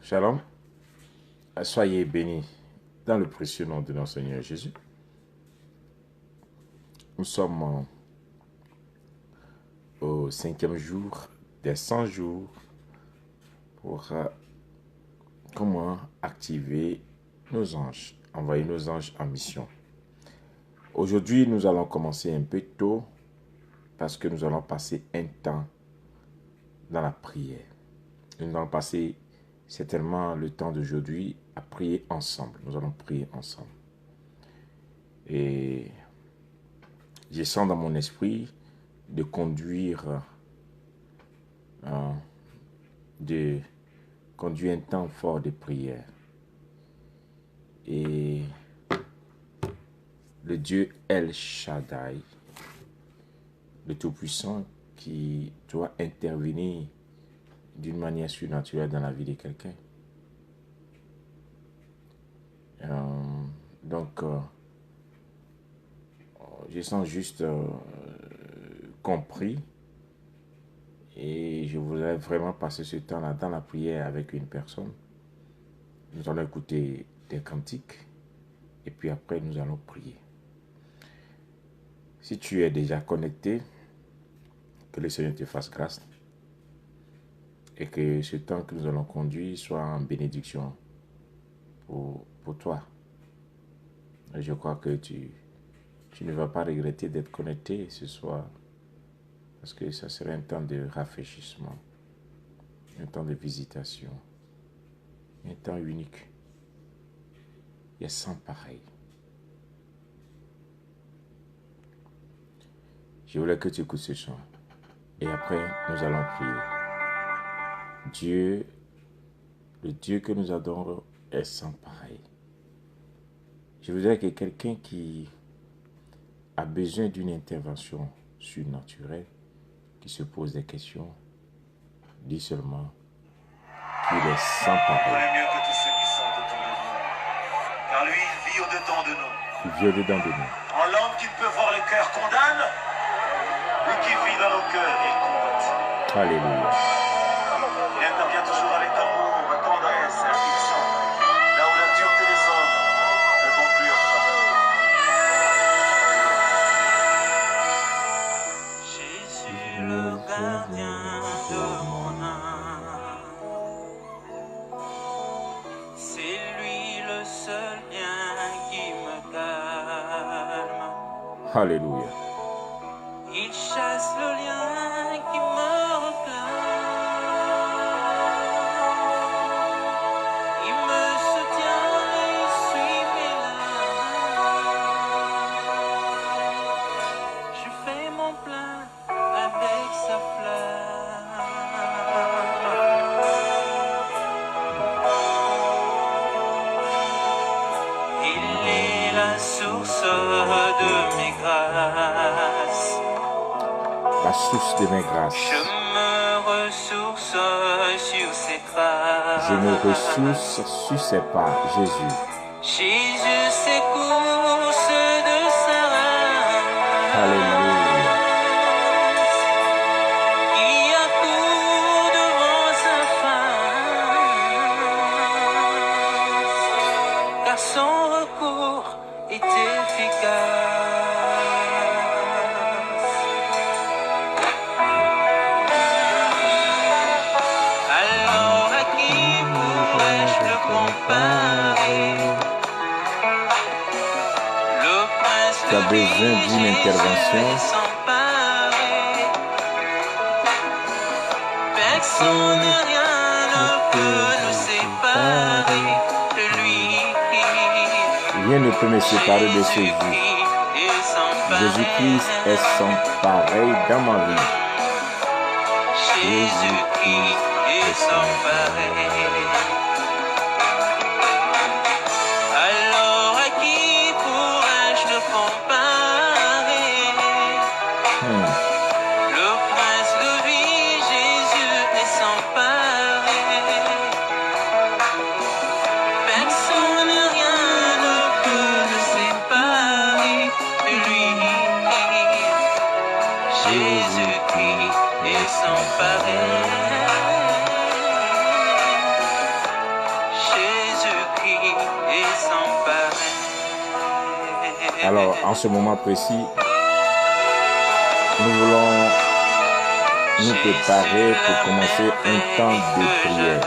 Shalom, soyez bénis dans le précieux nom de notre Seigneur Jésus. Nous sommes au 5e jour des 100 jours pour comment activer nos anges, envoyer nos anges en mission. Aujourd'hui, nous allons commencer un peu tôt parce que nous allons passer un temps dans la prière. Nous allons passer certainement le temps d'aujourd'hui à prier ensemble. Nous allons prier ensemble. Et je sens dans mon esprit de conduire un temps fort de prière. Et le Dieu El Shaddai, le Tout-Puissant, qui doit intervenir d'une manière surnaturelle dans la vie de quelqu'un. Donc, je sens juste compris et je voudrais vraiment passer ce temps-là dans la prière avec une personne. Nous allons écouter des cantiques et puis après nous allons prier. Si tu es déjà connecté, que le Seigneur te fasse grâce et que ce temps que nous allons conduire soit en bénédiction pour toi. Et je crois que tu ne vas pas regretter d'être connecté ce soir parce que ça serait un temps de rafraîchissement, un temps de visitation, un temps unique. Il y a sans pareil. Je voulais que tu écoutes ce chant et après nous allons prier. Dieu, le Dieu que nous adorons est sans pareil. Je voudrais que quelqu'un qui a besoin d'une intervention surnaturelle, qui se pose des questions, dit seulement qu'il est sans pareil. Il connaît mieux que tous ceux qui sont autour de nous. Car lui, il vit au-dedans de nous. Il vit au-dedans de nous. En l'homme qui peut voir le cœur condamne, lui qui vit dans nos cœurs, il combat. Alléluia. Il intervient toujours avec amour, tendresse et affection, là où la dureté des hommes ne vont plus en faveur. Jésus, le gardien de mon âme, c'est lui le seul lien qui me calme. Alléluia. Il chasse le lien qui me réclame. Il me soutient et suit mes larmes. Je fais mon plein avec sa flamme. Il est la source de mes grâces. La source de mes grâces. Je me ressource sur ses traces. Je me ressource sur ses pas, Jésus. Jésus s'écourse de sa race. Alléluia. Qui accourt devant sa face. Car son recours est efficace. Alors à qui pourrais-je le comparer? Le prince Tu as de besoin vie, d'une intervention. Jésus sans pareil. Personne, rien ne peut nous séparer de lui. Rien ne peut me séparer de ce Dieu. Jésus-Christ est sans Jésus-Christ pareil. est sans pareil dans ma vie. Jésus-Christ est sans pareil. Alors à qui pourrais-je le comparer? Le prince de vie, Jésus est sans pareil. Personne, rien ne peut nous séparer de lui. Jésus-Christ est sans pareil. Alors, en ce moment précis, nous voulons nous préparer pour commencer un temps de prière.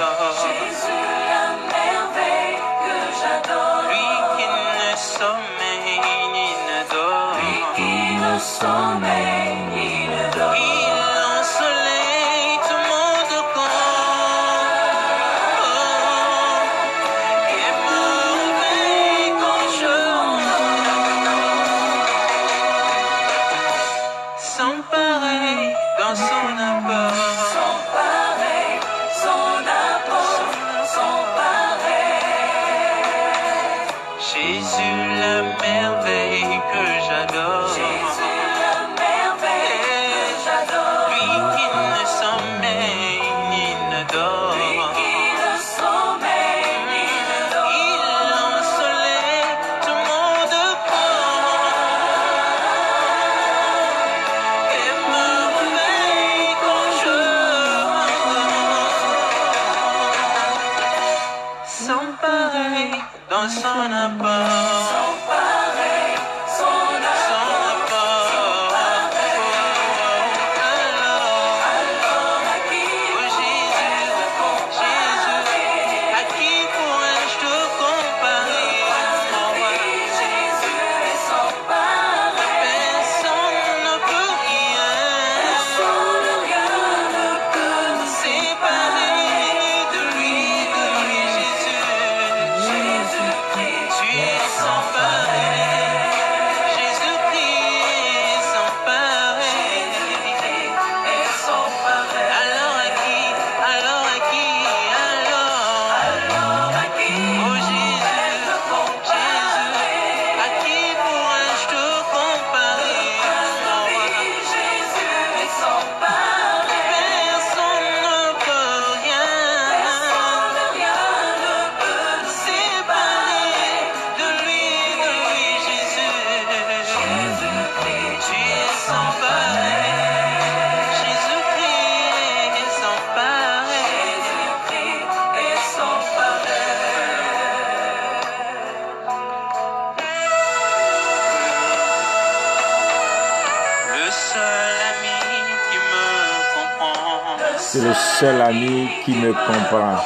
C'est le seul ami qui me comprend.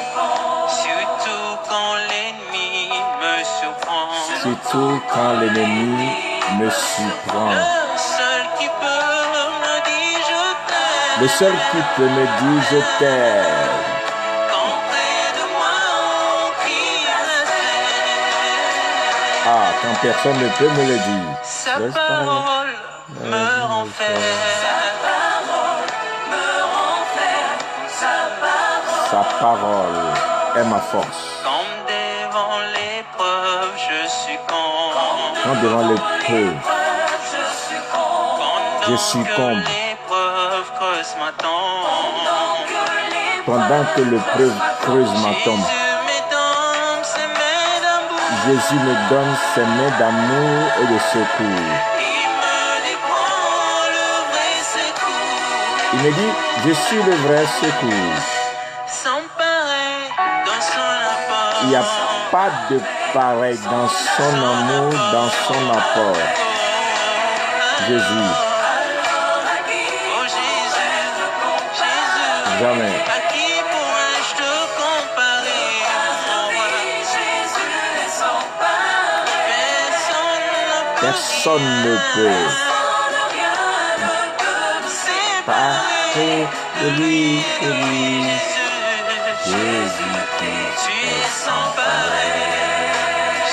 Surtout quand l'ennemi me surprend. Surtout quand l'ennemi me surprend. Le seul qui peut me dire je t'aime. Le seul qui peut me dire je t'aime. Quand près de moi on crie la haine. Ah, quand personne ne peut me le dire. Sa Laisse parler. parole me rend ferme. Sa parole est ma force. Quand devant l'épreuve je succombe. Quand devant l'épreuve, je succombe. L'épreuve creuse ma tombe. Pendant que l'épreuve creuse ma tombe, Jésus me donne ses mains d'amour et de secours. Il me dit, je suis le vrai secours. Il n'y a pas de pareil dans son amour, dans son apport. Jésus. Jamais. Personne ne peut parler de lui, Jésus-Christ est sans pareil.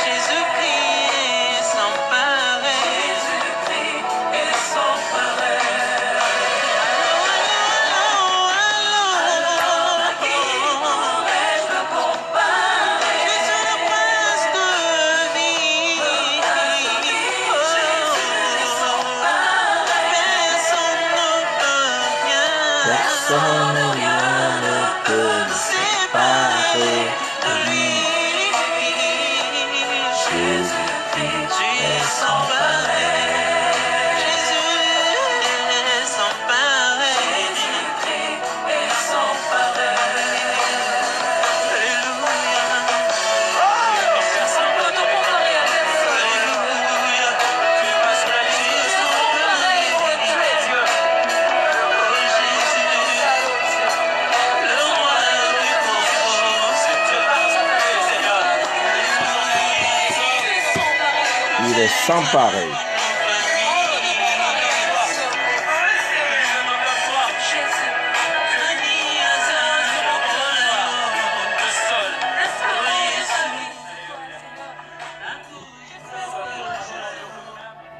Jésus-Christ est sans pareil. Jésus-Christ est sans pareil. Qui pourrais-je me comparer? Jésus le prince de vie. Jésus est sans pareil. Personne ne peut rien. Personne ne peut séparer de lui. est sans pareil.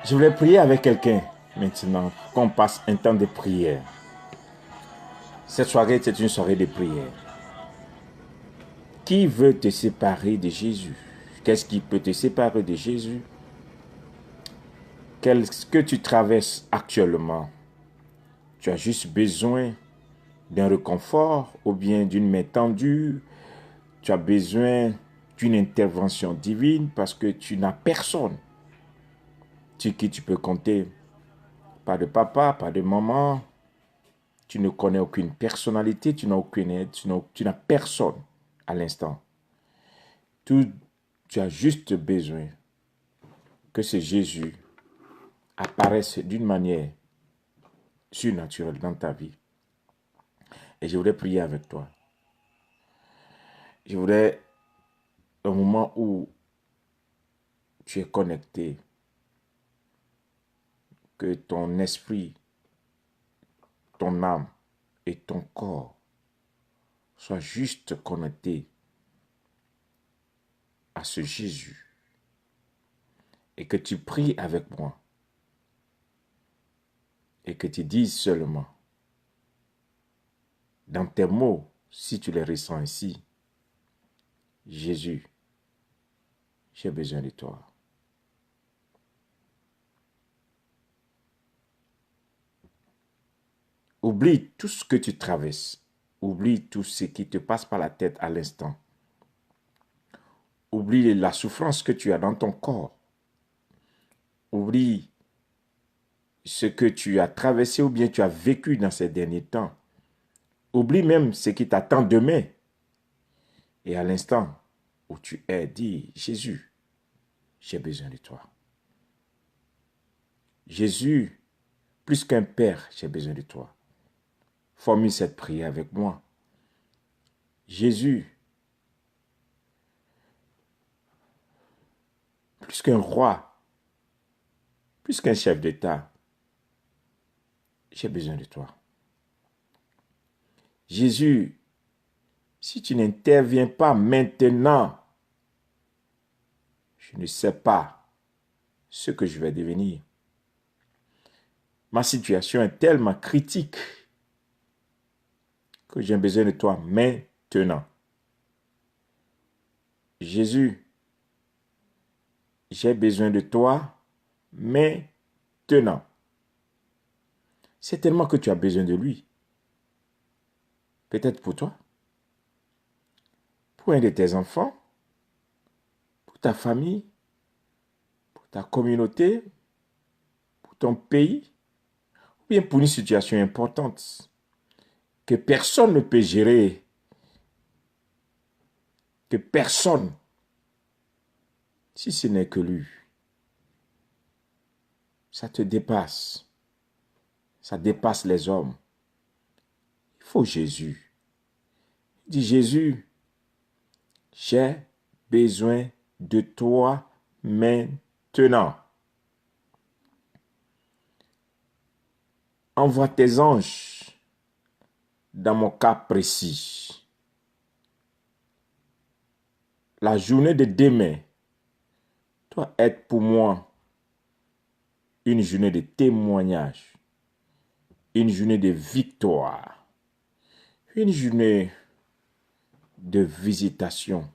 Je voulais prier avec quelqu'un maintenant, qu'on passe un temps de prière. Cette soirée, c'est une soirée de prière. Qui veut te séparer de Jésus? Qu'est-ce qui peut te séparer de Jésus? Qu'est-ce que tu traverses actuellement? Tu as juste besoin d'un réconfort ou bien d'une main tendue. Tu as besoin d'une intervention divine parce que tu n'as personne sur qui tu peux compter. Pas de papa, pas de maman. Tu ne connais aucune personnalité, tu n'as aucune aide, tu n'as personne à l'instant. Tu as juste besoin que ce Jésus apparaisse d'une manière surnaturelle dans ta vie. Et je voudrais prier avec toi. Je voudrais, au moment où tu es connecté, que ton esprit, ton âme et ton corps soient juste connectés à ce Jésus. Et que tu pries avec moi. Et que tu dises seulement, dans tes mots, si tu les ressens ici, Jésus, j'ai besoin de toi. Oublie tout ce que tu traverses. Oublie tout ce qui te passe par la tête à l'instant. Oublie la souffrance que tu as dans ton corps. Oublie ce que tu as traversé ou bien tu as vécu dans ces derniers temps. Oublie même ce qui t'attend demain. Et à l'instant où tu es, dis, Jésus, j'ai besoin de toi. Jésus, plus qu'un père, j'ai besoin de toi. Formule cette prière avec moi. Jésus, plus qu'un roi, plus qu'un chef d'État, j'ai besoin de toi. Jésus, si tu n'interviens pas maintenant, je ne sais pas ce que je vais devenir. Ma situation est tellement critique que j'ai besoin de toi maintenant. Jésus, j'ai besoin de toi maintenant. C'est tellement que tu as besoin de lui. Peut-être pour toi, pour un de tes enfants, pour ta famille, pour ta communauté, pour ton pays, ou bien pour une situation importante que personne ne peut gérer, que personne, si ce n'est que lui. Ça te dépasse. Ça dépasse les hommes. Il faut Jésus. Dis Jésus, j'ai besoin de toi maintenant. Envoie tes anges dans mon cas précis. La journée de demain doit être pour moi une journée de témoignage, une journée de victoire, une journée de visitation.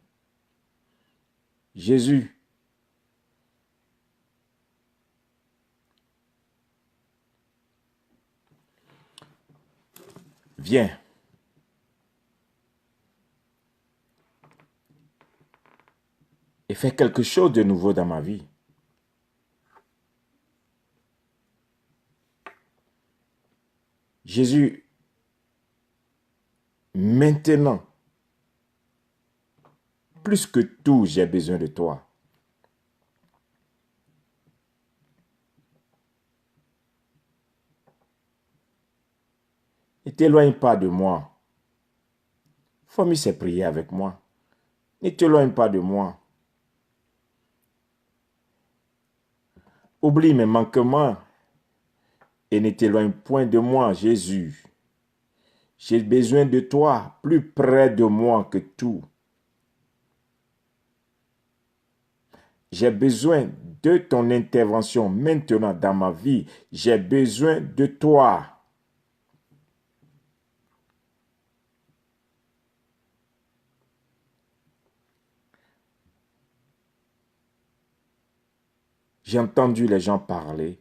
Jésus, viens. Et fais quelque chose de nouveau dans ma vie. Jésus, maintenant, plus que tout, j'ai besoin de toi. Ne t'éloigne pas de moi. Formule ces prières avec moi. Ne t'éloigne pas de moi. Oublie mes manquements et ne t'éloigne point de moi, Jésus. J'ai besoin de toi, plus près de moi que tout. J'ai besoin de ton intervention maintenant dans ma vie. J'ai besoin de toi. J'ai entendu les gens parler.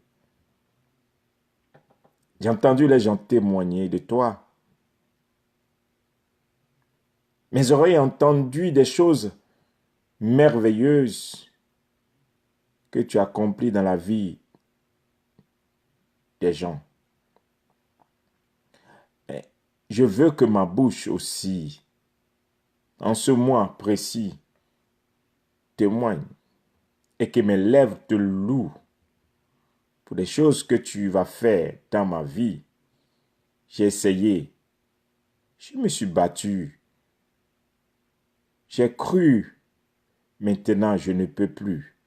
J'ai entendu les gens témoigner de toi. Mes oreilles ont entendu des choses merveilleuses que tu as accomplies dans la vie des gens. Mais je veux que ma bouche aussi, en ce mois précis, témoigne et que mes lèvres te louent pour les choses que tu vas faire dans ma vie. J'ai essayé, je me suis battu, j'ai cru, maintenant je ne peux plus,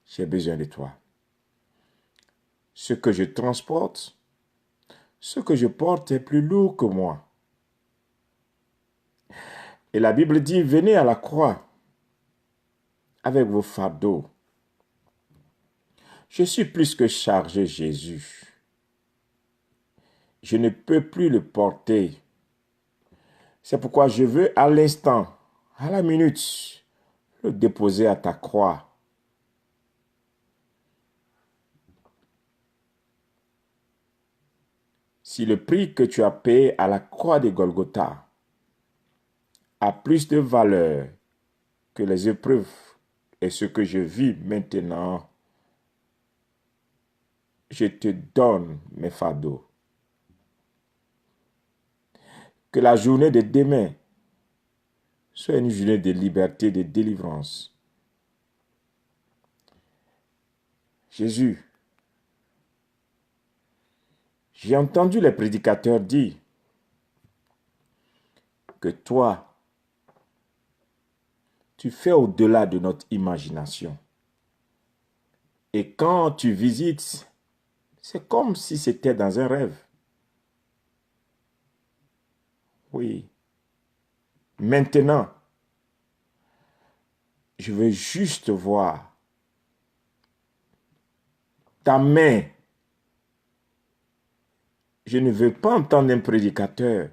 j'ai besoin de toi. Ce que je transporte, ce que je porte est plus lourd que moi. Et la Bible dit, venez à la croix avec vos fardeaux. Je suis plus que chargé, Jésus. Je ne peux plus le porter. C'est pourquoi je veux à l'instant, à la minute, le déposer à ta croix. Si le prix que tu as payé à la croix de Golgotha a plus de valeur que les épreuves et ce que je vis maintenant, je te donne mes fardeaux. Que la journée de demain soit une journée de liberté, de délivrance. Jésus, j'ai entendu les prédicateurs dire que toi, tu fais au-delà de notre imagination. Et quand tu visites, c'est comme si c'était dans un rêve. Oui. Maintenant, je veux juste voir ta main. Je ne veux pas entendre un prédicateur.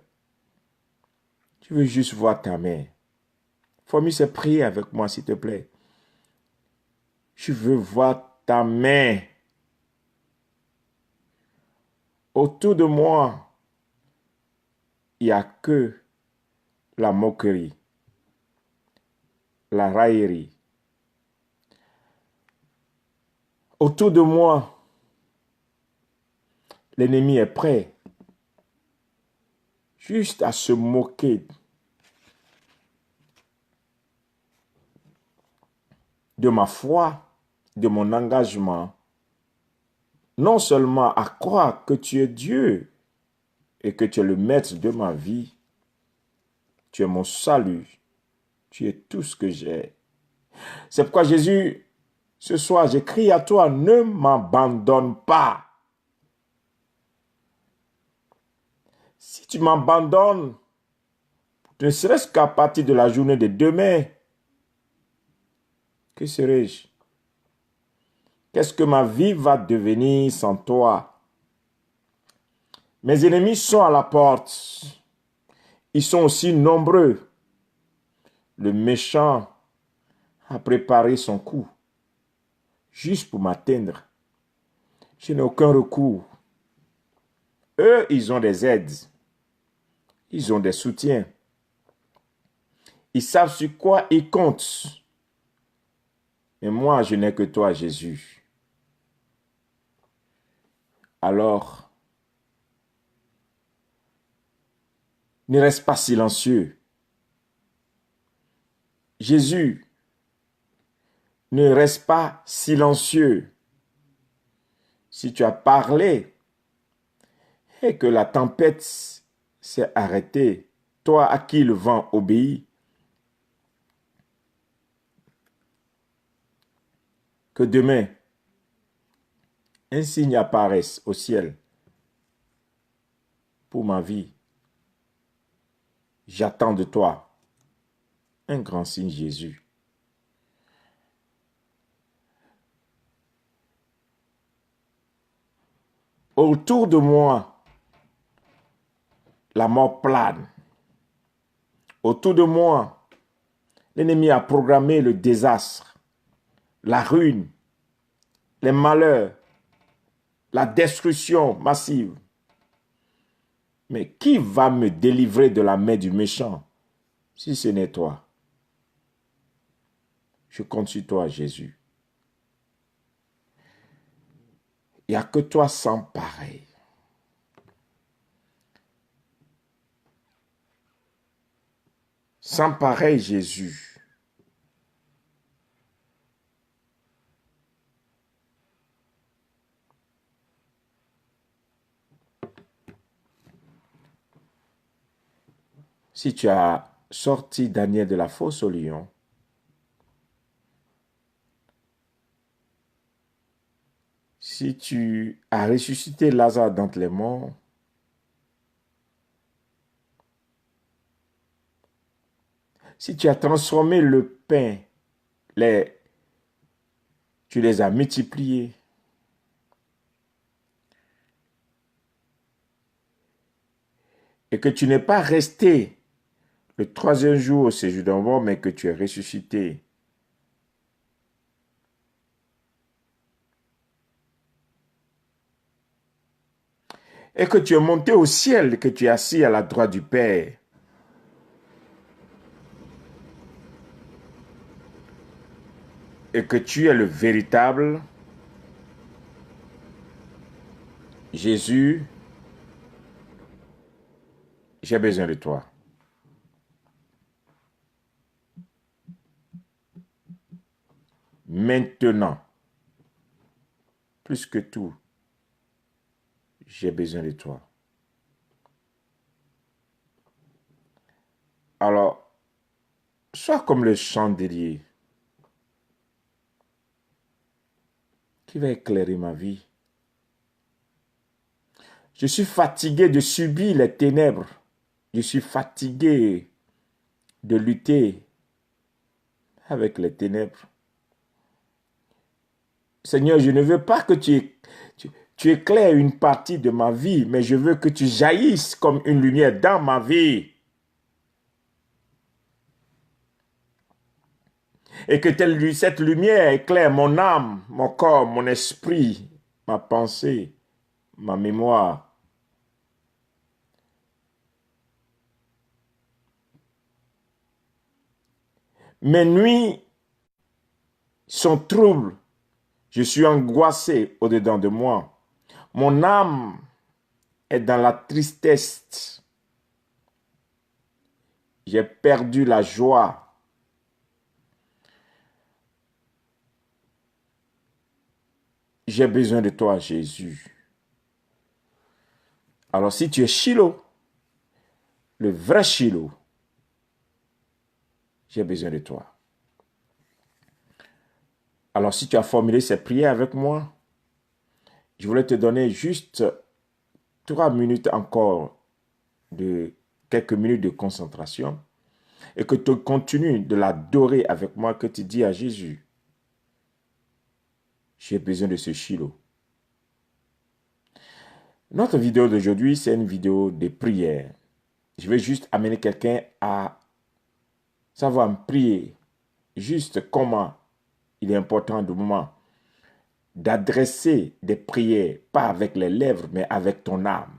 Je veux juste voir ta main. Fourmis, prier avec moi, s'il te plaît. Je veux voir ta main. Autour de moi, il n'y a que la moquerie, la raillerie. Autour de moi, l'ennemi est prêt juste à se moquer de ma foi, de mon engagement, non seulement à croire que tu es Dieu et que tu es le maître de ma vie, tu es mon salut, tu es tout ce que j'ai. C'est pourquoi Jésus, ce soir, j'écris à toi, ne m'abandonne pas. Si tu m'abandonnes, ne serait-ce qu'à partir de la journée de demain, que serai-je? Qu'est-ce que ma vie va devenir sans toi? Mes ennemis sont à la porte. Ils sont aussi nombreux. Le méchant a préparé son coup juste pour m'atteindre. Je n'ai aucun recours. Eux, ils ont des aides. Ils ont des soutiens. Ils savent sur quoi ils comptent. Mais moi, je n'ai que toi, Jésus. Alors, ne reste pas silencieux. Jésus, ne reste pas silencieux. Si tu as parlé et que la tempête s'est arrêtée, toi à qui le vent obéit, que demain, un signe apparaisse au ciel pour ma vie. J'attends de toi un grand signe, Jésus. Autour de moi, la mort plane. Autour de moi, l'ennemi a programmé le désastre, la ruine, les malheurs, la destruction massive. Mais qui va me délivrer de la main du méchant si ce n'est toi? Je compte sur toi, Jésus. Il n'y a que toi sans pareil. Sans pareil, Jésus. Si tu as sorti Daniel de la fosse au lion, si tu as ressuscité Lazare d'entre les morts, si tu as transformé le pain, tu les as multipliés, et que tu n'es pas resté le troisième jour au séjour d'un mort, mais que tu es ressuscité, et que tu es monté au ciel, que tu es assis à la droite du Père, et que tu es le véritable Jésus, j'ai besoin de toi. Maintenant, plus que tout, j'ai besoin de toi. Alors, sois comme le chandelier qui va éclairer ma vie. Je suis fatigué de subir les ténèbres. Je suis fatigué de lutter avec les ténèbres. Seigneur, je ne veux pas que tu éclaires une partie de ma vie, mais je veux que tu jaillisses comme une lumière dans ma vie. Et que cette lumière éclaire mon âme, mon corps, mon esprit, ma pensée, ma mémoire. Mes nuits sont troubles. Je suis angoissé au-dedans de moi. Mon âme est dans la tristesse. J'ai perdu la joie. J'ai besoin de toi, Jésus. Alors si tu es Shiloh, le vrai Shiloh, j'ai besoin de toi. Alors si tu as formulé ces prières avec moi, je voulais te donner juste 3 minutes encore de quelques minutes de concentration et que tu continues de l'adorer avec moi, que tu dis à Jésus, j'ai besoin de ce Shiloh. Notre vidéo d'aujourd'hui, c'est une vidéo de prière. Je vais juste amener quelqu'un à savoir me prier, juste comment il est important du moment d'adresser des prières, pas avec les lèvres, mais avec ton âme.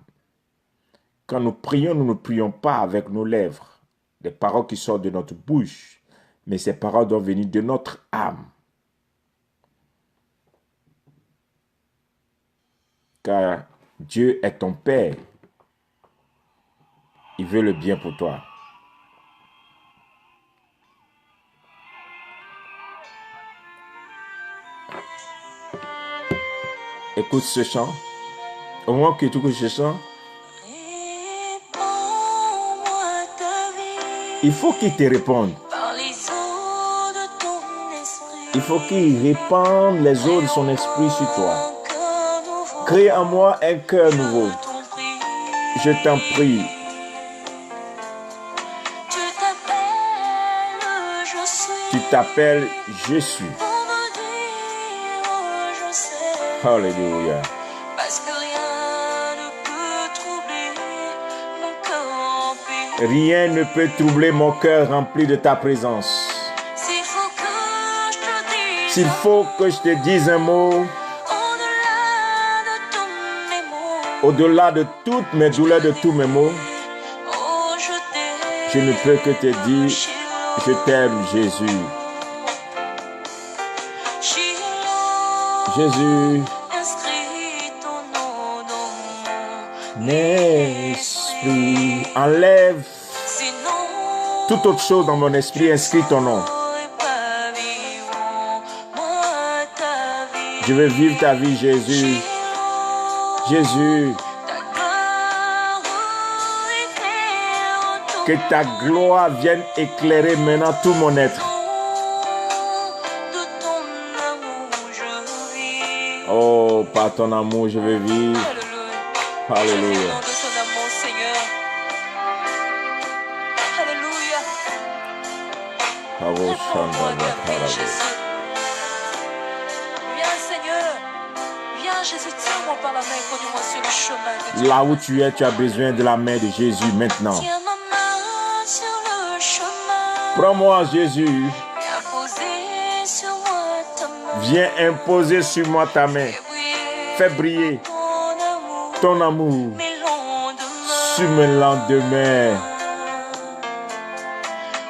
Quand nous prions, nous ne prions pas avec nos lèvres, des paroles qui sortent de notre bouche, mais ces paroles doivent venir de notre âme. Car Dieu est ton Père. Il veut le bien pour toi. Écoute ce chant. Au moment que tu écoutes ce chant, Répands-moi ta vie il faut qu'il te réponde. par les eaux de ton esprit. Il faut qu'il répande les eaux de son esprit sur toi. Encore Crée en moi un cœur nouveau. t'en prie. Je t'en prie. Tu t'appelles, je suis. Tu t'appelles Jésus. Pour me dire, je sais. Alléluia. Parce que rien ne peut troubler mon cœur rempli. Rien ne peut troubler mon cœur rempli de ta présence. S'il faut que je te dise, S'il faut que je te dise un mot, au-delà de toutes mes douleurs, au-delà de toutes mes douleurs, de tous mes maux, oh, je ne peux que te dire, je t'aime, Jésus. Jésus, inscris ton nom dans mon esprit, enlève sinon toute autre chose dans mon esprit, inscris ton nom. j'aurais pas vivre moi ta vie. Je veux vivre ta vie, Jésus. Jésus, Ta gloire éclaire tout que ta gloire vienne éclairer maintenant tout mon être. de ton amour je vis. Oh, par ton amour, je veux vivre. Alléluia. Alléluia. Je vis au nom de ton amour, Seigneur. Alléluia. Réponds-moi, bien-aimé Jésus. Viens, Seigneur. Viens, Jésus, tiens-moi par la main et conduis-moi sur le chemin que tu Là où tu es, tu as besoin de la main de Jésus maintenant. tiens ma main sur le chemin. Prends-moi, Jésus. Viens poser sur moi ta main. Viens imposer sur moi ta main. Fais briller ton amour, ton amour mes lendemains. sur mes lendemains.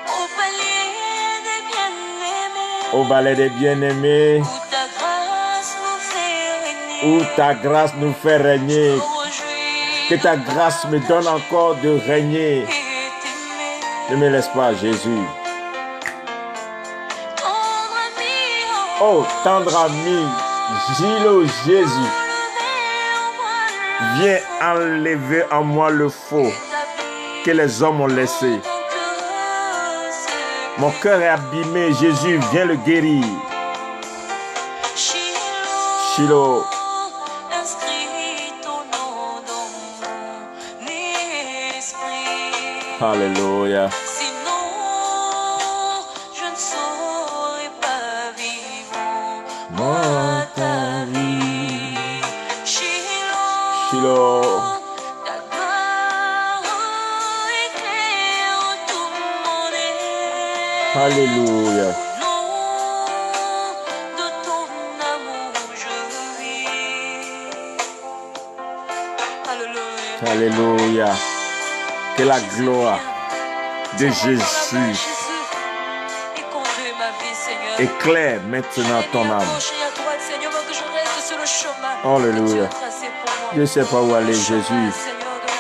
Au palier des bien-aimés, Au balai des bien-aimés, où ta grâce nous fait régner. où ta grâce nous fait régner. Aujourd'hui, Que ta grâce me donne encore de régner. et t'aimer. Ne me laisse pas, Jésus. Tendre ami, Oh, tendre ami, Gilo Jésus, viens enlever en moi le faux que les hommes ont laissé. Mon cœur est abîmé, Jésus, viens le guérir. Shiloh, inscris ton nom dans mon esprit. Alléluia. Sinon, je ne saurais pas vivre Moi, ta vie. Shiloh, Shiloh, ta gloire éclaire tout mon être. Alléluia. Au nom de ton amour, je vis. Alléluia. Alléluia. Que la gloire de Jésus Et conduis ma vie, Seigneur. éclaire maintenant ton À âme. gauche et à droite, Seigneur, moi que je reste sur le chemin Alléluia. que tu as tracé pour moi. Je ne sais pas où aller, Le chemin, Jésus. Seigneur,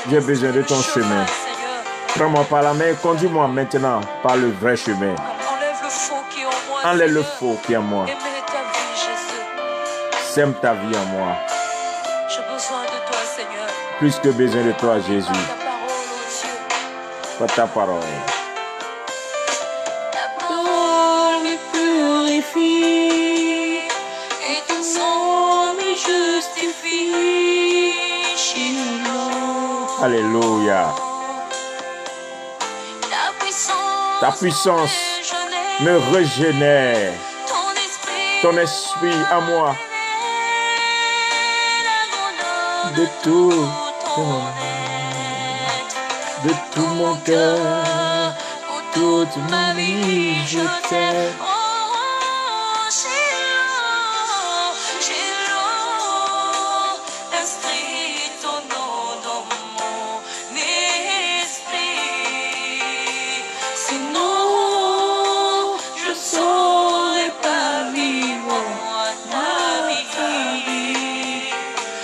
de J'ai la besoin de vie. ton Le chemin. Seigneur. Prends-moi par la main et conduis-moi maintenant par le vrai chemin. Enlève le faux qui est en moi. Enlève le Seigneur. faux qui est en moi. Et mets ta vie, Jésus. Sème ta vie en moi. J'ai besoin de toi, Seigneur. Plus que besoin de toi, Jésus. Ta parole, oh Dieu. Par ta parole. Ta parole me purifie et ton sang me justifie. Shiloh. Alléluia. Ta puissance je l'ai. me régénère. Ton Ton esprit à moi. l'abandonne De tout, ton être. de tout mon cœur. Pour toute ma vie, je t'aime. Oh, Shiloh, Shiloh, inscris ton nom dans mon esprit. Sinon, je ne saurais pas vivre ma vie.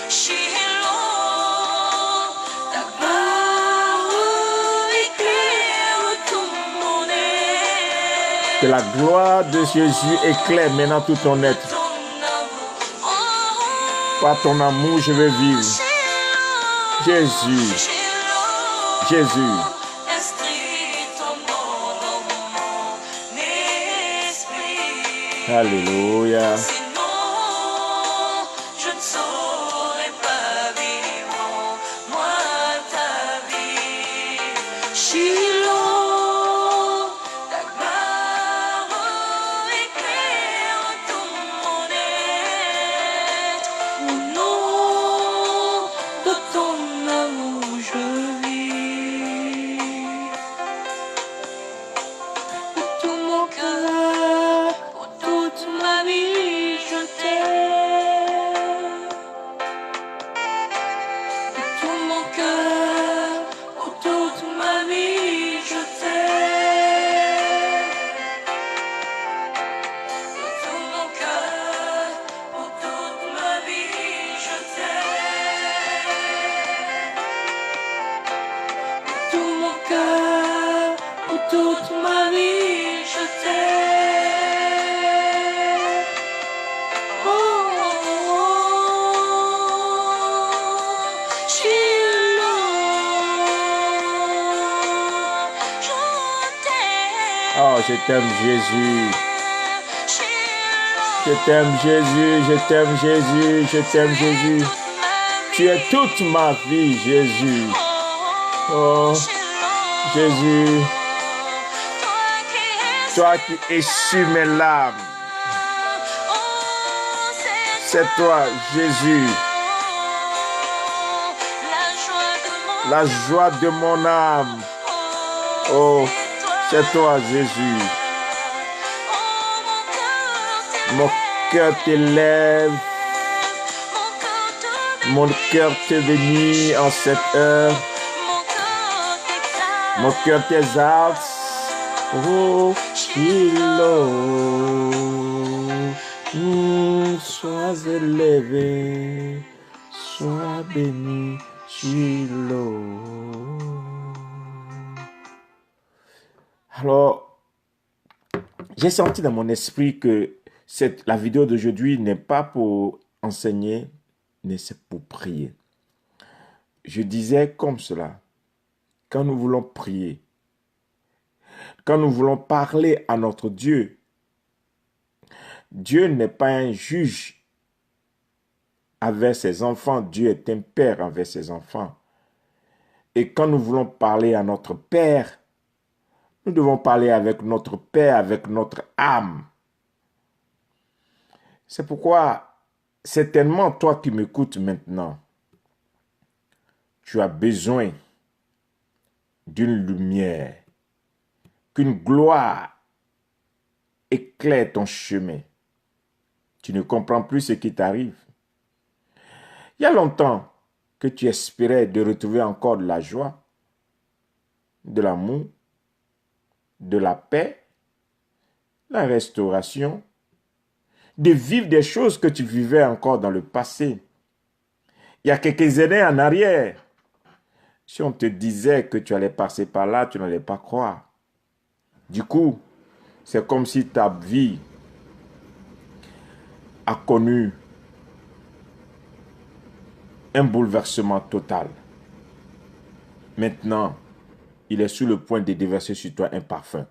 Shiloh, ta gloire éclaire tout mon être. Que la gloire de Jésus éclaire maintenant tout ton être. Ton amour, oh, Par ton amour, je veux vivre. Jésus, Shiloh, Jésus. inscris ton nom dans mon esprit. Alléluia. Sinon, je ne saurais pas Oh, je t'aime Jésus. Je t'aime Jésus, je t'aime Jésus, je t'aime Jésus. Tu es toute ma vie, Jésus. Oh, Jésus. Toi qui essuies mes larmes. C'est toi, Jésus. La joie de mon âme. Oh, c'est toi, Jésus. Mon cœur t'élève. Mon cœur te bénit en cette heure. Mon cœur t'exalte. Oh, Shiloh. Sois élevé. Sois béni, Shiloh. Alors, j'ai senti dans mon esprit que la vidéo d'aujourd'hui n'est pas pour enseigner, mais c'est pour prier. Je disais comme cela, quand nous voulons prier, quand nous voulons parler à notre Dieu, Dieu n'est pas un juge avec ses enfants, Dieu est un père avec ses enfants. Et quand nous voulons parler à notre Père, nous devons parler avec notre Père, avec notre âme. C'est pourquoi, certainement, toi qui m'écoutes maintenant, tu as besoin d'une lumière, qu'une gloire éclaire ton chemin. Tu ne comprends plus ce qui t'arrive. Il y a longtemps que tu espérais de retrouver encore de la joie, de l'amour, de la paix, la restauration, de vivre des choses que tu vivais encore dans le passé. Il y a quelques années en arrière, si on te disait que tu allais passer par là, tu n'allais pas croire. Du coup, c'est comme si ta vie a connu un bouleversement total. Maintenant, il est sur le point de déverser sur toi un parfum.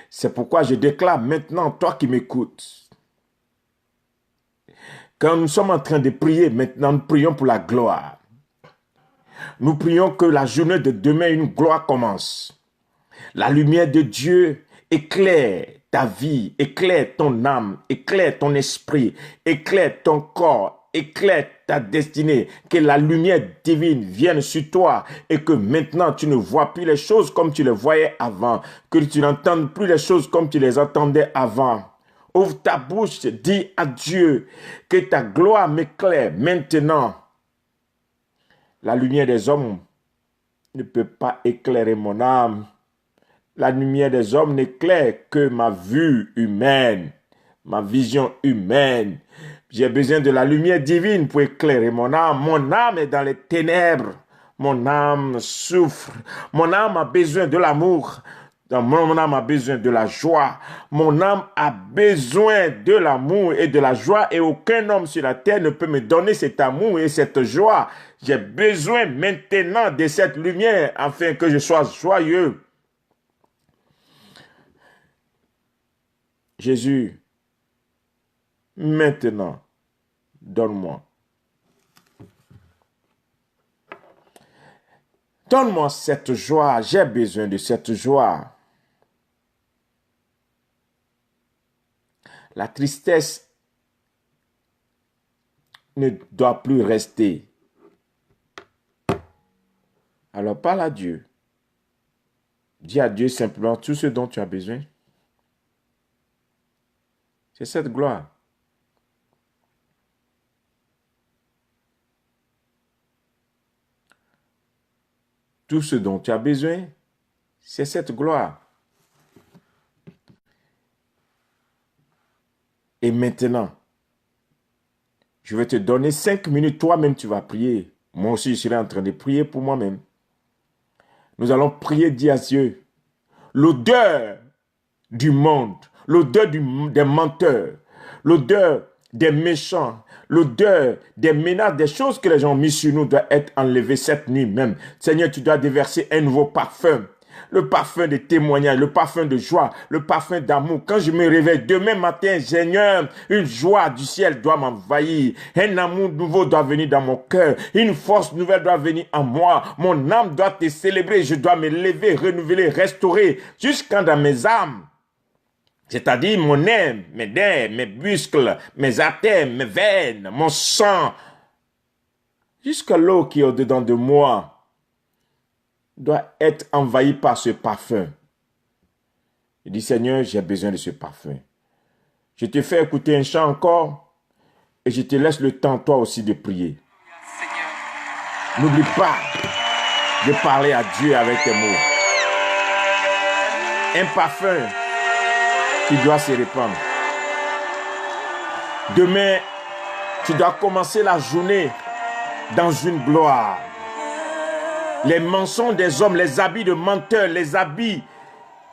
C'est pourquoi je déclare maintenant, toi qui m'écoutes, quand nous sommes en train de prier, maintenant nous prions pour la gloire. Nous prions que la journée de demain, une gloire commence. La lumière de Dieu éclaire ta vie, éclaire ton âme, éclaire ton esprit, éclaire ton corps, éclaire ta destinée, que la lumière divine vienne sur toi et que maintenant tu ne vois plus les choses comme tu les voyais avant, que tu n'entends plus les choses comme tu les entendais avant. Ouvre ta bouche, dis à Dieu que ta gloire m'éclaire maintenant. La lumière des hommes ne peut pas éclairer mon âme. La lumière des hommes n'éclaire que ma vue humaine, ma vision humaine. J'ai besoin de la lumière divine pour éclairer mon âme. Mon âme est dans les ténèbres. Mon âme souffre. Mon âme a besoin de l'amour. Mon âme a besoin de la joie. Mon âme a besoin de l'amour et de la joie. Et aucun homme sur la terre ne peut me donner cet amour et cette joie. J'ai besoin maintenant de cette lumière afin que je sois joyeux. Jésus, maintenant, donne-moi. Donne-moi cette joie. J'ai besoin de cette joie. La tristesse ne doit plus rester. Alors parle à Dieu. Dis à Dieu simplement tout ce dont tu as besoin. C'est cette gloire. Tout ce dont tu as besoin, c'est cette gloire. Et maintenant, je vais te donner 5 minutes. Toi-même, tu vas prier. Moi aussi, je serai en train de prier pour moi-même. Nous allons prier, dire à Dieu, l'odeur du monde, l'odeur des menteurs, l'odeur des méchants, l'odeur des menaces, des choses que les gens ont mis sur nous doit être enlevée cette nuit même. Seigneur, tu dois déverser un nouveau parfum. le parfum de témoignage, le parfum de joie, le parfum d'amour. Quand je me réveille demain matin, Seigneur, une joie du ciel doit m'envahir. Un amour nouveau doit venir dans mon cœur. Une force nouvelle doit venir en moi. Mon âme doit te célébrer. Je dois me lever, renouveler, restaurer jusqu'à dans mes âmes. C'est-à-dire mon âme, mes nerfs, mes muscles, mes artères, mes veines, mon sang. Jusqu'à l'eau qui est au-dedans de moi doit être envahi par ce parfum. Je dis, Seigneur, j'ai besoin de ce parfum. Je te fais écouter un chant encore et je te laisse le temps, toi aussi, de prier. N'oublie pas de parler à Dieu avec tes mots. Un parfum qui doit se répandre. Demain, tu dois commencer la journée dans une gloire. Les mensonges des hommes, les habits de menteurs, les habits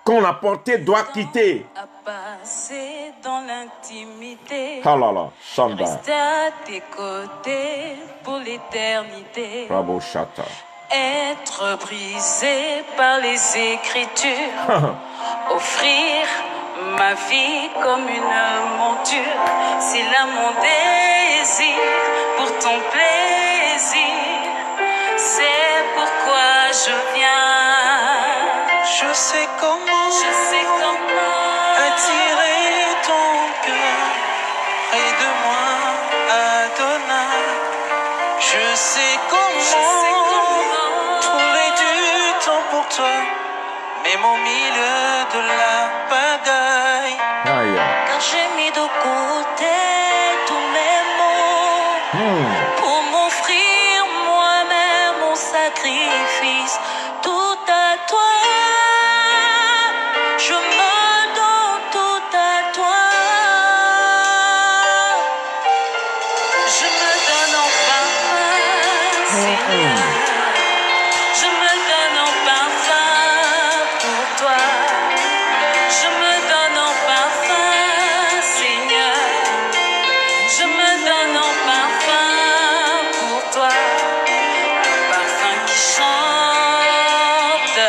qu'on a portés doivent quitter. À passer dans l'intimité. Ah là là, Shanda, Rester à tes côtés pour l'éternité. Bravo Chata. Être brisé par les Écritures. Offrir ma vie comme une monture. C'est là mon désir pour ton plaisir. C'est pourquoi je viens. Je sais comment attirer ton cœur près de moi, Adonai. Je sais comment trouver du temps pour toi, même au milieu de la pagaille. Aïe. Car j'ai mis de côté tous mes maux pour m'offrir moi-même mon sacrifice. Tout à toi, je me donne tout à toi. Je me donne en parfum, Seigneur. Je me donne en parfum pour toi. Je me donne en parfum, Seigneur. Je me donne en parfum pour toi. Un parfum qui chante,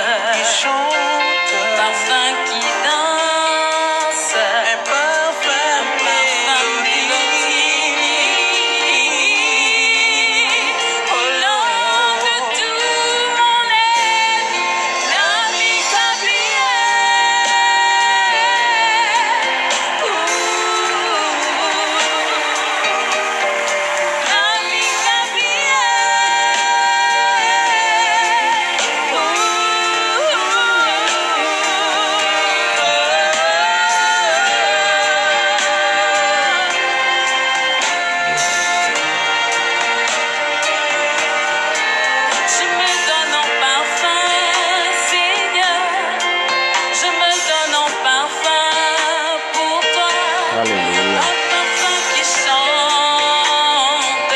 parfum qui danse, Un parfum mélodie. au long de tout mon être, l'ami Je me donne en parfum, Seigneur. Je me donne en parfum pour toi. Alléluia. Un parfum qui chante,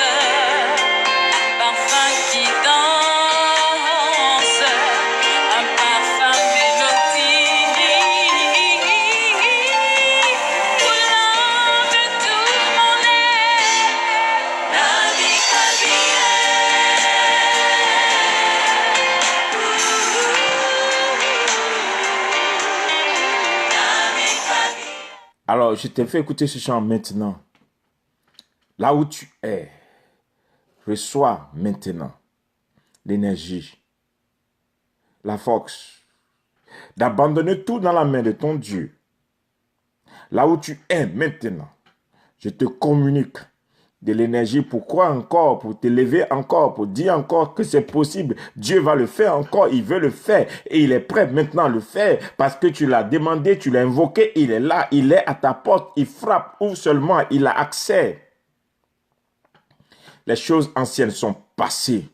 parfum qui danse, un parfum mélodie. Au long de tout mon être, la vie Alors, je t'ai fait écouter ce chant maintenant. Là où tu es, reçois maintenant l'énergie, la force d'abandonner tout dans la main de ton Dieu. Là où tu es maintenant, je te communique de l'énergie pour croire encore, pour t'élever encore, pour dire encore que c'est possible. Dieu va le faire encore, il veut le faire et il est prêt maintenant à le faire parce que tu l'as demandé, tu l'as invoqué, il est là, il est à ta porte, il frappe, ouvre seulement, il a accès. Les choses anciennes sont passées.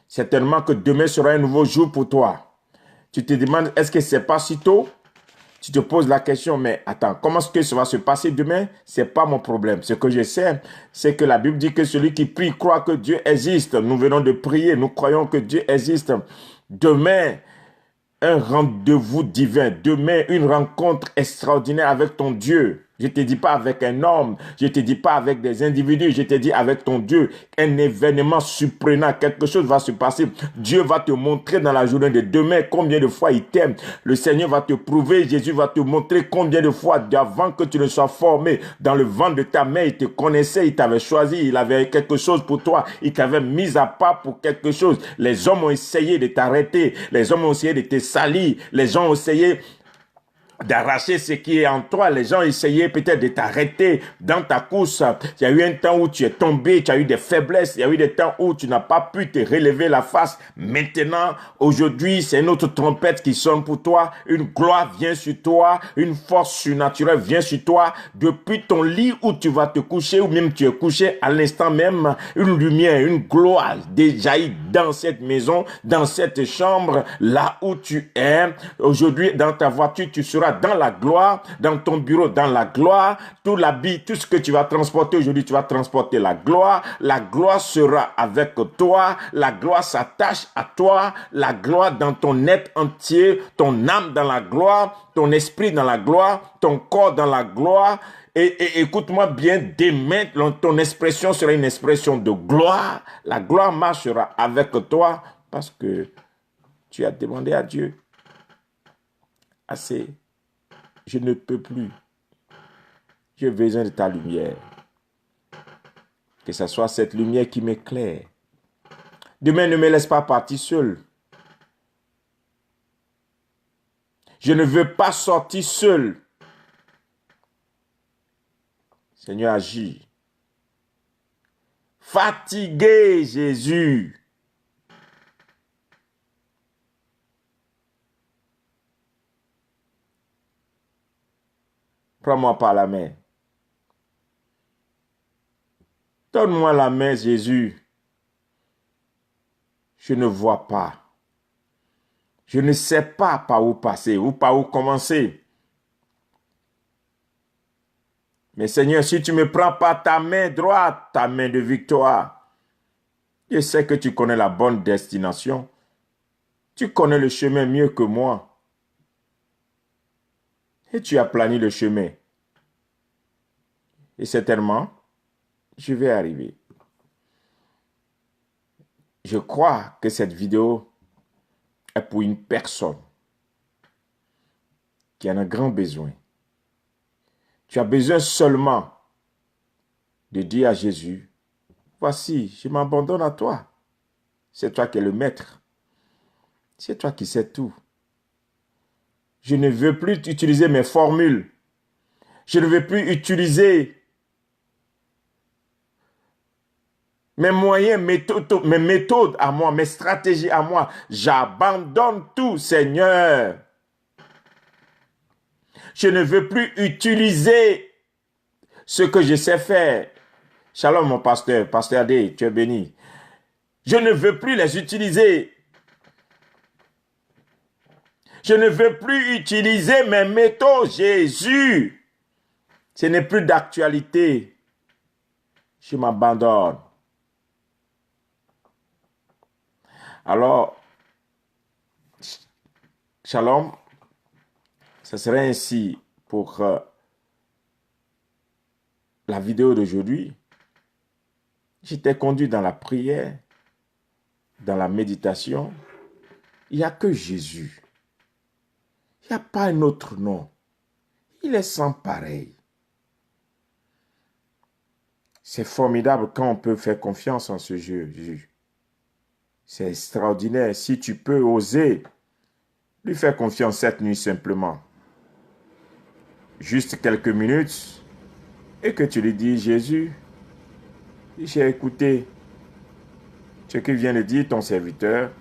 Certainement que demain sera un nouveau jour pour toi. Tu te demandes, est-ce que c'est pas si tôt? Tu te poses la question, mais attends, comment est-ce que ça va se passer demain? C'est pas mon problème. Ce que je sais, c'est que la Bible dit que celui qui prie croit que Dieu existe. Nous venons de prier, nous croyons que Dieu existe. Demain, un rendez-vous divin. Demain, une rencontre extraordinaire avec ton Dieu. Je ne te dis pas avec un homme, je ne te dis pas avec des individus, je te dis avec ton Dieu. Un événement surprenant, quelque chose va se passer. Dieu va te montrer dans la journée de demain combien de fois il t'aime. Le Seigneur va te prouver, Jésus va te montrer combien de fois, avant que tu ne sois formé dans le ventre de ta mère, il te connaissait, il t'avait choisi, il avait quelque chose pour toi, il t'avait mis à part pour quelque chose. Les hommes ont essayé de t'arrêter, les hommes ont essayé de te salir, les gens ont essayé d'arracher ce qui est en toi. Les gens essayaient peut-être de t'arrêter dans ta course. Il y a eu un temps où tu es tombé, tu as eu des faiblesses. Il y a eu des temps où tu n'as pas pu te relever la face. Maintenant, aujourd'hui, c'est une autre trompette qui sonne pour toi. Une gloire vient sur toi. Une force surnaturelle vient sur toi. Depuis ton lit où tu vas te coucher, ou même tu es couché à l'instant même, une lumière, une gloire déjaillit dans cette maison, dans cette chambre, là où tu es. Aujourd'hui, dans ta voiture, tu seras dans la gloire, dans ton bureau, dans la gloire, tout l'habit, tout ce que tu vas transporter aujourd'hui, tu vas transporter la gloire sera avec toi, la gloire s'attache à toi, la gloire dans ton être entier, ton âme dans la gloire, ton esprit dans la gloire, ton corps dans la gloire, et écoute-moi bien, demain, ton expression sera une expression de gloire, la gloire marchera avec toi, parce que tu as demandé à Dieu, assez. Je ne peux plus. J'ai besoin de ta lumière. Que ce soit cette lumière qui m'éclaire. Demain, ne me laisse pas partir seul. Je ne veux pas sortir seul. Seigneur, agis. Fatigué, Jésus. Prends-moi par la main. Donne-moi la main, Jésus. Je ne vois pas. Je ne sais pas par où passer ou par où commencer. Mais Seigneur, si tu me prends par ta main droite, ta main de victoire, je sais que tu connais la bonne destination. Tu connais le chemin mieux que moi. Et tu as plané le chemin. Et certainement, je vais arriver. Je crois que cette vidéo est pour une personne qui en a grand besoin. Tu as besoin seulement de dire à Jésus, voici, je m'abandonne à toi. C'est toi qui es le maître. C'est toi qui sais tout. Je ne veux plus utiliser mes formules. Je ne veux plus utiliser mes moyens, mes méthodes à moi, mes stratégies à moi. J'abandonne tout, Seigneur. Je ne veux plus utiliser ce que je sais faire. Shalom, mon pasteur. Pasteur Adé, tu es béni. Je ne veux plus les utiliser. Je ne veux plus utiliser mes méthodes, Jésus. Ce n'est plus d'actualité. Je m'abandonne. Alors, shalom, ce serait ainsi pour la vidéo d'aujourd'hui. J'étais conduit dans la prière, dans la méditation. Il n'y a que Jésus. Il n'y a pas un autre nom. Il est sans pareil. C'est formidable quand on peut faire confiance en ce Jésus. C'est extraordinaire. Si tu peux oser lui faire confiance cette nuit simplement. Juste quelques minutes et que tu lui dis, Jésus, j'ai écouté ce que vient de dire ton serviteur.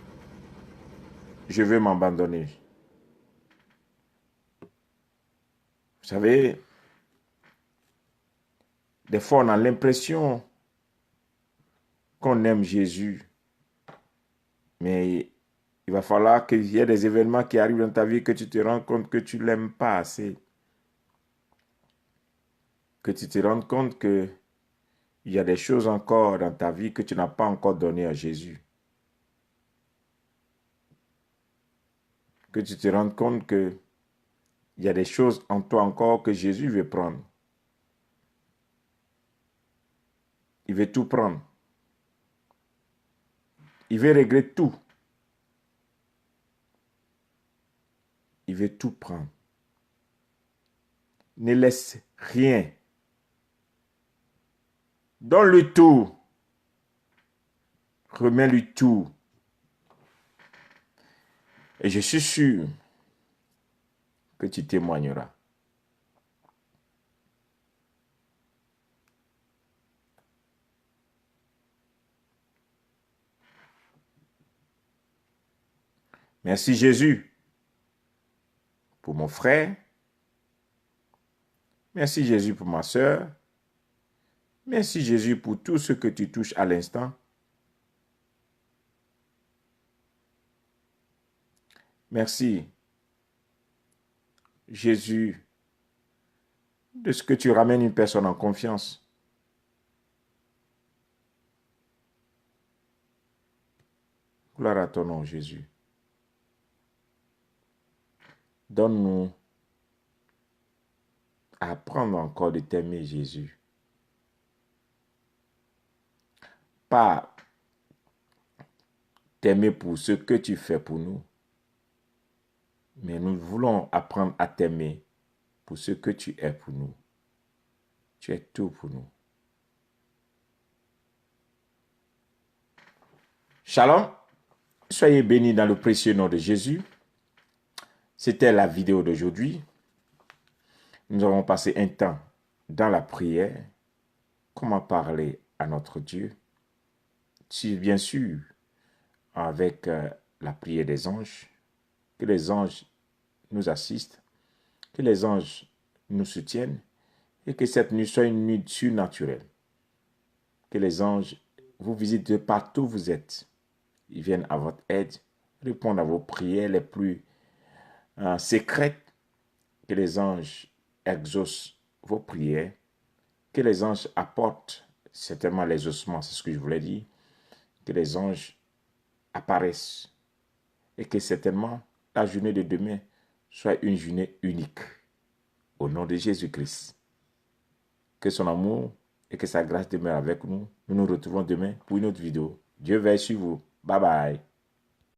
Je veux m'abandonner. Vous savez, des fois on a l'impression qu'on aime Jésus. Mais il va falloir qu'il y ait des événements qui arrivent dans ta vie que tu te rends compte que tu ne l'aimes pas assez. Que tu te rends compte qu'il y a des choses encore dans ta vie que tu n'as pas encore données à Jésus. Que tu te rends compte qu'il y a des choses en toi encore que Jésus veut prendre. Il veut tout prendre. Il veut régler tout. Il veut tout prendre. Ne laisse rien. Donne-lui tout. Remets-lui tout. Et je suis sûr que tu témoigneras. Merci Jésus pour mon frère. Merci Jésus pour ma soeur. Merci Jésus pour tout ce que tu touches à l'instant. Merci Jésus de ce que tu ramènes une personne en confiance. Gloire à ton nom Jésus. Donne-nous à apprendre encore de t'aimer Jésus. Pas t'aimer pour ce que tu fais pour nous, mais nous voulons apprendre à t'aimer pour ce que tu es pour nous. Tu es tout pour nous. Shalom. Soyez bénis dans le précieux nom de Jésus. C'était la vidéo d'aujourd'hui. Nous avons passé un temps dans la prière. Comment parler à notre Dieu? Si bien sûr, avec la prière des anges, que les anges nous assistent, que les anges nous soutiennent et que cette nuit soit une nuit surnaturelle. Que les anges vous visitent de partout où vous êtes. Ils viennent à votre aide, répondent à vos prières les plus secrètes. Que les anges exaucent vos prières. Que les anges apportent certainement les ossements, c'est ce que je voulais dire. Que les anges apparaissent. Et que certainement la journée de demain soit une journée unique. Au nom de Jésus-Christ. Que son amour et que sa grâce demeurent avec nous. Nous nous retrouvons demain pour une autre vidéo. Dieu veille sur vous. Bye bye.